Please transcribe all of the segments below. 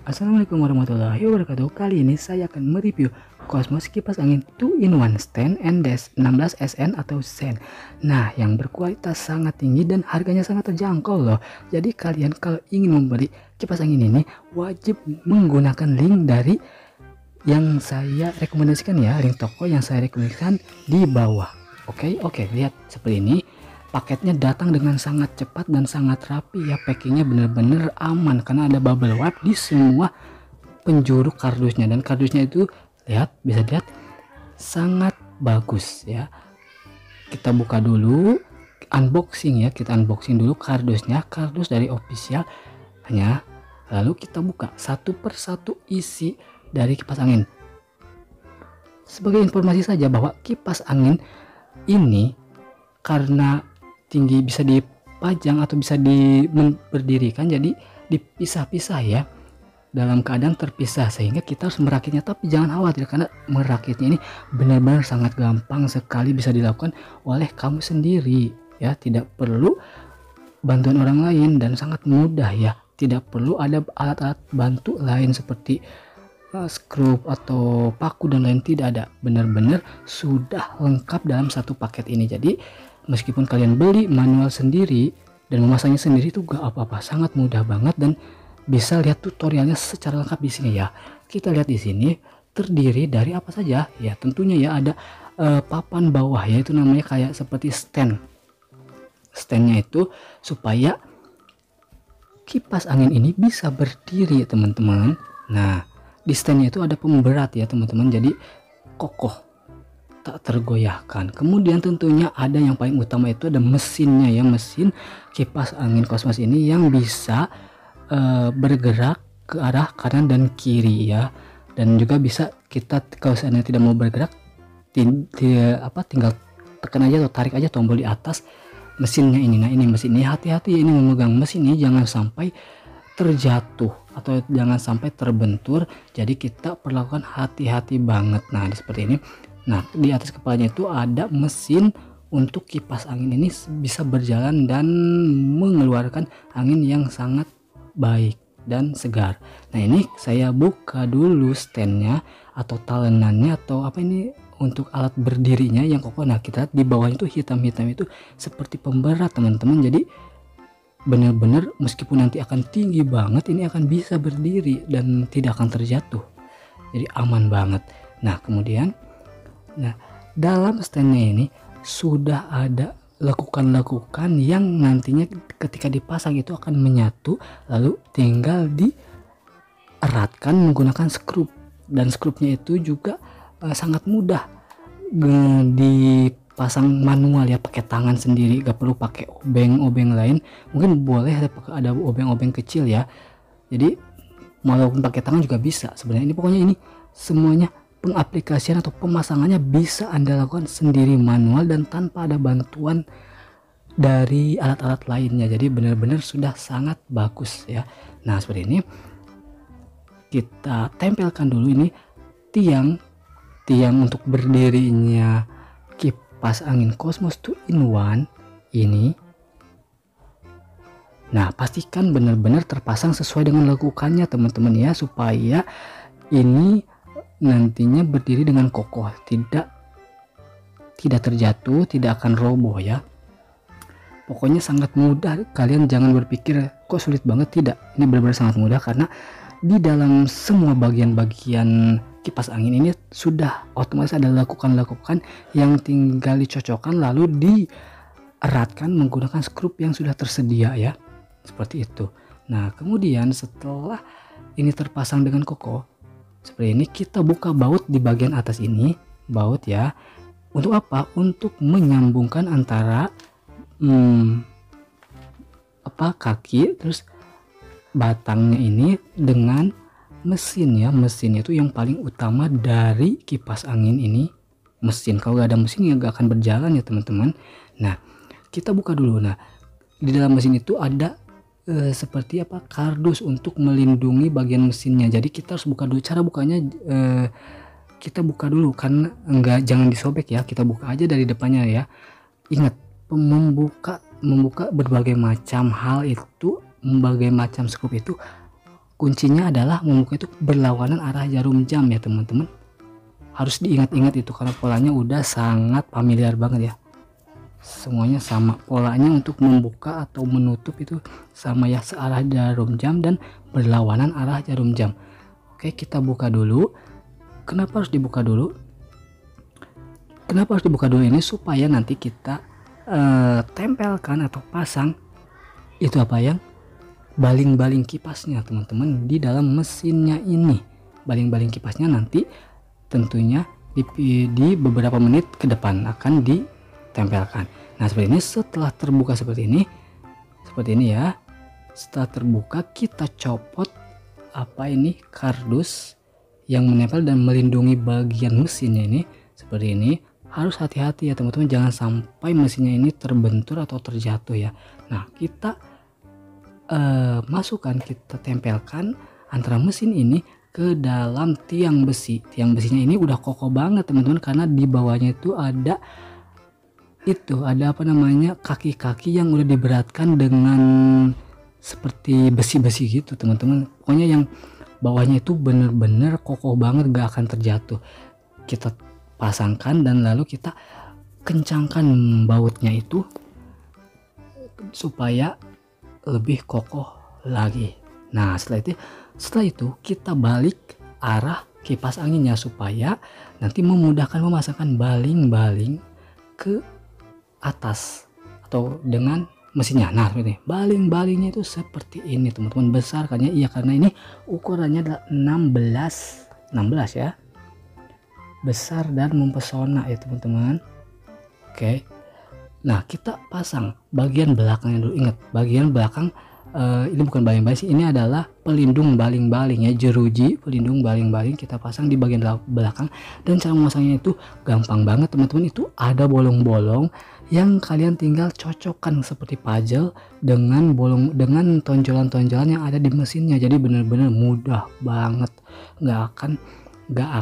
Assalamualaikum warahmatullahi wabarakatuh. Kali ini saya akan mereview Cosmos kipas angin 2-in-1 stand Endes 16SN atau Sen. Nah, yang berkualitas sangat tinggi dan harganya sangat terjangkau loh. Jadi kalian kalau ingin membeli kipas angin ini wajib menggunakan link dari yang saya rekomendasikan ya, link toko yang saya rekomendasikan di bawah. Oke, lihat seperti ini. Paketnya datang dengan sangat cepat dan sangat rapi ya, packingnya bener-bener aman karena ada bubble wrap di semua penjuru kardusnya, dan kardusnya itu bisa dilihat sangat bagus ya. Kita buka dulu, unboxing ya, kita unboxing dulu kardusnya, kardus dari officialnya, lalu kita buka satu persatu isi dari kipas angin. Sebagai informasi saja bahwa kipas angin ini karena tinggi bisa dipajang atau bisa berdirikan, jadi dipisah-pisah ya, dalam keadaan terpisah, sehingga kita harus merakitnya. Tapi jangan khawatir karena merakitnya ini benar-benar sangat gampang sekali, bisa dilakukan oleh kamu sendiri ya, tidak perlu bantuan orang lain dan sangat mudah ya, tidak perlu ada alat-alat bantu lain seperti skrup atau paku dan lain, tidak ada, benar-benar sudah lengkap dalam satu paket ini. Jadi meskipun kalian beli manual sendiri dan memasangnya sendiri itu gak apa-apa, sangat mudah banget, dan bisa lihat tutorialnya secara lengkap di sini ya. Kita lihat di sini terdiri dari apa saja ya, tentunya ya ada papan bawah ya, itu namanya kayak seperti standnya itu supaya kipas angin ini bisa berdiri teman-teman. Nah, di standnya itu ada pemberat ya teman-teman, jadi kokoh tak tergoyahkan. Kemudian tentunya ada yang paling utama, itu ada mesinnya ya, mesin kipas angin Cosmos ini yang bisa bergerak ke arah kanan dan kiri ya, dan juga bisa kita kalau seandainya tidak mau bergerak tinggal tekan aja atau tarik aja tombol di atas mesinnya ini. Nah, ini mesin ini, hati-hati ini memegang mesin ini jangan sampai terjatuh atau jangan sampai terbentur, jadi kita perlakukan hati-hati banget. Nah, seperti ini. Nah, di atas kepalanya itu ada mesin untuk kipas angin ini bisa berjalan dan mengeluarkan angin yang sangat baik dan segar. Nah, ini saya buka dulu standnya atau talenannya atau apa ini untuk alat berdirinya yang kokoh. Nah, kita lihat di bawahnya itu hitam-hitam itu seperti pemberat teman-teman, jadi benar-benar meskipun nanti akan tinggi banget, ini akan bisa berdiri dan tidak akan terjatuh, jadi aman banget. Nah, kemudian dalam standnya ini sudah ada lekukan-lekukan yang nantinya ketika dipasang itu akan menyatu, lalu tinggal dieratkan menggunakan skrup, dan skrupnya itu juga sangat mudah dipasang manual ya, pakai tangan sendiri, gak perlu pakai obeng-obeng lain. Mungkin boleh ada obeng-obeng kecil ya, jadi walaupun pakai tangan juga bisa sebenarnya. Ini pokoknya ini semuanya pengaplikasian atau pemasangannya bisa Anda lakukan sendiri manual dan tanpa ada bantuan dari alat-alat lainnya, jadi benar-benar sudah sangat bagus ya. Nah, seperti ini kita tempelkan dulu ini tiang untuk berdirinya kipas angin Cosmos 2-in-1 ini. Nah, pastikan benar-benar terpasang sesuai dengan lekukannya teman-teman ya, supaya ini nantinya berdiri dengan kokoh, tidak terjatuh, tidak akan roboh ya. Pokoknya sangat mudah, kalian jangan berpikir kok sulit banget, tidak, ini benar-benar sangat mudah karena di dalam semua bagian-bagian kipas angin ini sudah otomatis ada lekukan-lekukan yang tinggal dicocokkan lalu dieratkan menggunakan skrup yang sudah tersedia ya, seperti itu. Nah, kemudian setelah ini terpasang dengan kokoh seperti ini, kita buka baut di bagian atas ini, baut ya. Untuk apa? Untuk menyambungkan antara kaki terus batangnya ini dengan mesin ya. Mesin itu yang paling utama dari kipas angin ini, mesin. Kalau gak ada mesin ya gak akan berjalan ya teman-teman. Nah, kita buka dulu. Nah, di dalam mesin itu ada seperti kardus untuk melindungi bagian mesinnya, jadi kita harus buka dulu. Cara bukanya kita buka dulu karena jangan disobek ya, kita buka aja dari depannya ya. Ingat, membuka berbagai macam hal itu, berbagai macam skrup itu kuncinya adalah membuka itu berlawanan arah jarum jam ya teman-teman. Harus diingat-ingat itu karena polanya udah sangat familiar banget ya. Semuanya sama, polanya untuk membuka atau menutup itu sama ya, searah jarum jam dan berlawanan arah jarum jam. Oke, kita buka dulu. Kenapa harus dibuka dulu? Kenapa harus dibuka dulu ini? Supaya nanti kita tempelkan atau pasang itu apa yang baling-baling kipasnya teman-teman di dalam mesinnya ini. Baling-baling kipasnya nanti tentunya di beberapa menit ke depan akan ditempelkan. Nah seperti ini, setelah terbuka seperti ini ya, setelah terbuka kita copot kardus yang menempel dan melindungi bagian mesinnya ini. Seperti ini, harus hati-hati ya teman-teman, jangan sampai mesinnya ini terbentur atau terjatuh ya. Nah kita kita tempelkan antara mesin ini ke dalam tiang besi. Tiang besinya ini udah kokoh banget teman-teman, karena di bawahnya itu ada kaki-kaki yang udah diberatkan dengan seperti besi-besi gitu teman-teman. Pokoknya yang bawahnya itu bener-bener kokoh banget, gak akan terjatuh. Kita pasangkan dan lalu kita kencangkan bautnya itu supaya lebih kokoh lagi. Nah setelah itu kita balik arah kipas anginnya supaya nanti memudahkan memasangkan baling-baling ke atas atau dengan mesinnya. Nah seperti ini, baling-balingnya itu seperti ini teman-teman. Besar kan ya? Iya, karena ini ukurannya adalah 16 ya, besar dan mempesona ya teman-teman. Oke, nah kita pasang bagian belakangnya dulu. Ingat, bagian belakang ini bukan baling-baling sih, ini adalah pelindung baling-baling ya, jeruji pelindung baling-baling kita pasang di bagian belakang. Dan cara memasangnya itu gampang banget teman-teman. Itu ada bolong-bolong yang kalian tinggal cocokkan seperti puzzle dengan tonjolan-tonjolan yang ada di mesinnya. Jadi benar-benar mudah banget, nggak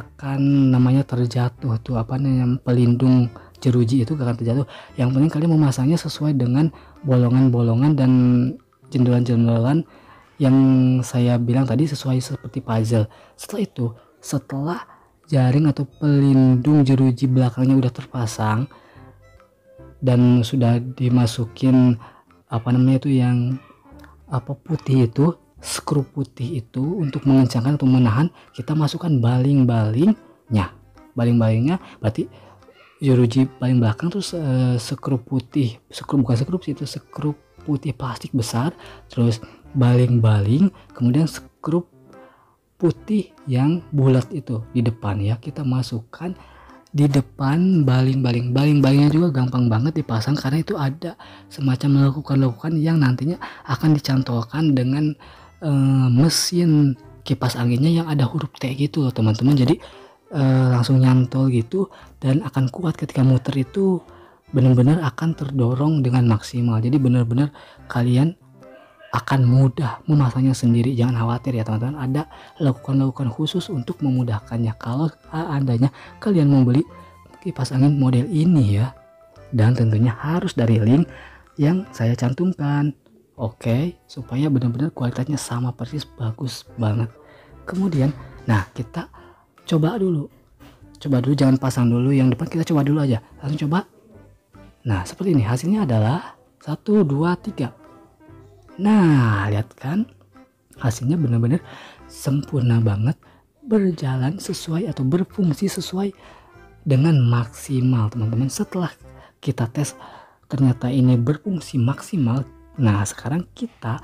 akan namanya terjatuh tuh pelindung jeruji itu gak akan terjatuh. Yang penting kalian memasangnya sesuai dengan bolongan-bolongan dan jendolan-jendolan yang saya bilang tadi, sesuai seperti puzzle. Setelah itu, setelah jaring atau pelindung jeruji belakangnya udah terpasang dan sudah dimasukin putih itu, skru putih itu untuk mengencangkan atau menahan, kita masukkan baling-balingnya berarti jeruji paling belakang terus skru putih plastik besar, terus baling-baling, kemudian skru putih yang bulat itu di depan ya, kita masukkan di depan baling-balingnya juga gampang banget dipasang karena itu ada semacam lekukan yang nantinya akan dicantolkan dengan mesin kipas anginnya yang ada huruf T gitu loh teman-teman. Jadi langsung nyantol gitu dan akan kuat ketika muter itu, benar-benar akan terdorong dengan maksimal. Jadi benar-benar kalian akan mudah memasangnya sendiri. Jangan khawatir ya teman-teman, ada lakukan khusus untuk memudahkannya kalau andainya kalian mau beli kipas angin model ini ya. Dan tentunya harus dari link yang saya cantumkan. Oke, supaya benar-benar kualitasnya sama persis, bagus banget. Kemudian nah kita coba dulu, jangan pasang dulu yang depan, kita coba dulu aja, langsung coba. Nah seperti ini hasilnya adalah 1, 2, 3. Nah lihat kan, hasilnya benar-benar sempurna banget, berjalan sesuai atau berfungsi sesuai dengan maksimal teman-teman. Setelah kita tes ternyata ini berfungsi maksimal. Nah sekarang kita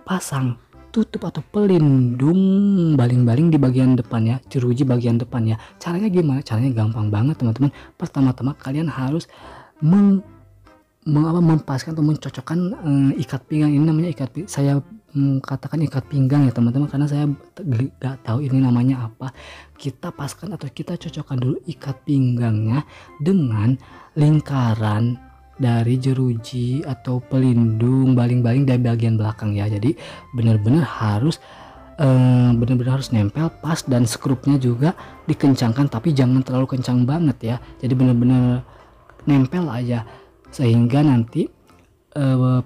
pasang tutup atau pelindung baling-baling di bagian depan ya, jeruji bagian depan ya. Caranya gimana? Caranya gampang banget teman-teman. Pertama-tama kalian harus mempaskan atau mencocokkan ikat pinggang. Ini namanya saya katakan ikat pinggang ya teman-teman, karena saya gak tahu ini namanya apa. Kita paskan atau kita cocokkan dulu ikat pinggangnya dengan lingkaran dari jeruji atau pelindung baling-baling dari bagian belakang ya. Jadi benar-benar harus nempel pas, dan skrupnya juga dikencangkan tapi jangan terlalu kencang banget ya. Jadi benar-benar nempel aja sehingga nanti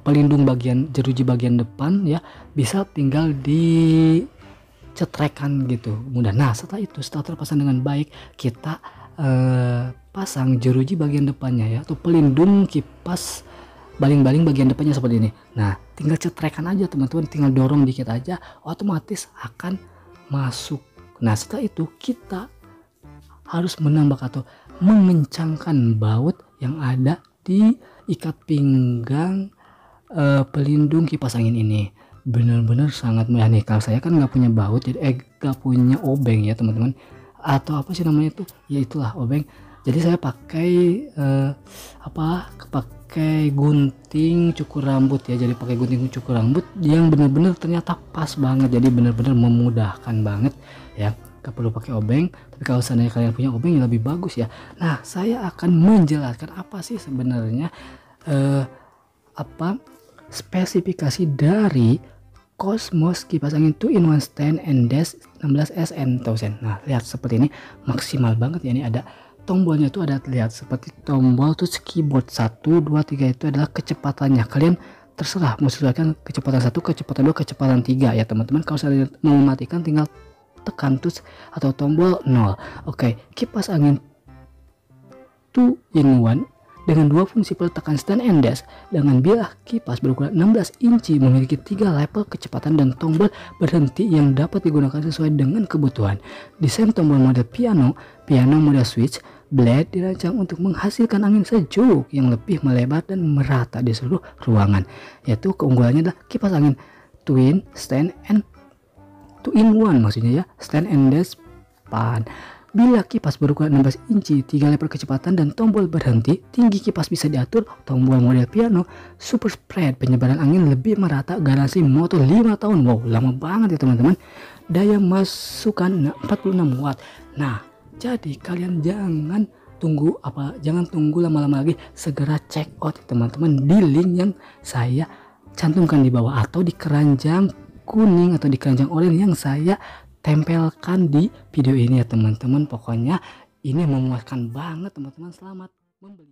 pelindung bagian jeruji bagian depan ya bisa tinggal cetrekan gitu mudah. Nah setelah itu, setelah terpasang dengan baik, kita pasang jeruji bagian depannya ya, atau pelindung kipas baling-baling bagian depannya seperti ini. Nah tinggal cetrekan aja teman-teman, tinggal dorong dikit aja, otomatis akan masuk. Nah setelah itu kita harus menambah atau mengencangkan baut yang ada di ikat pinggang pelindung kipas angin ini. Bener-bener sangat mudah nih. Kalau saya kan nggak punya baut, jadi nggak punya obeng ya teman-teman, atau apa sih namanya itu ya, itulah obeng. Jadi saya pakai pakai gunting cukur rambut ya. Jadi pakai gunting cukur rambut yang bener-bener ternyata pas banget, jadi bener-bener memudahkan banget ya. Gak perlu pakai obeng, tapi kalau seandainya kalian punya obeng yang lebih bagus ya. Nah saya akan menjelaskan apa sih sebenarnya spesifikasi dari Cosmos kipas angin 2-in-1 stand and dash 16SN 1000. Nah lihat seperti ini, maksimal banget ya. Ini ada tombolnya tuh, ada lihat seperti tombol tuh keyboard 1, 2, 3 itu adalah kecepatannya. Kalian terserah mau sesuaikan kecepatan 1, kecepatan 2, kecepatan 3 ya teman-teman. Kalau saya mau mematikan tinggal tekan tuh atau tombol 0. Oke, kipas angin 2-in-1 dengan dua fungsi peletakan stand and dash dengan bilah kipas berukuran 16 inci, memiliki 3 level kecepatan dan tombol berhenti yang dapat digunakan sesuai dengan kebutuhan. Desain tombol model piano model switch blade dirancang untuk menghasilkan angin sejuk yang lebih melebar dan merata di seluruh ruangan. Yaitu keunggulannya adalah kipas angin twin stand and 2-in-1 maksudnya ya, stand and dash pan. Bila kipas berukuran 16 inci, 3 level kecepatan dan tombol berhenti, tinggi kipas bisa diatur, tombol model piano, super spread, penyebaran angin lebih merata, garansi motor 5 tahun. Wow, lama banget ya teman-teman. Daya masukan 46 watt. Nah, jadi kalian jangan tunggu lama-lama lagi, segera check out teman-teman di link yang saya cantumkan di bawah, atau di keranjang kuning atau di keranjang oranye yang saya tempelkan di video ini ya teman-teman. Pokoknya ini memuaskan banget teman-teman. Selamat membeli.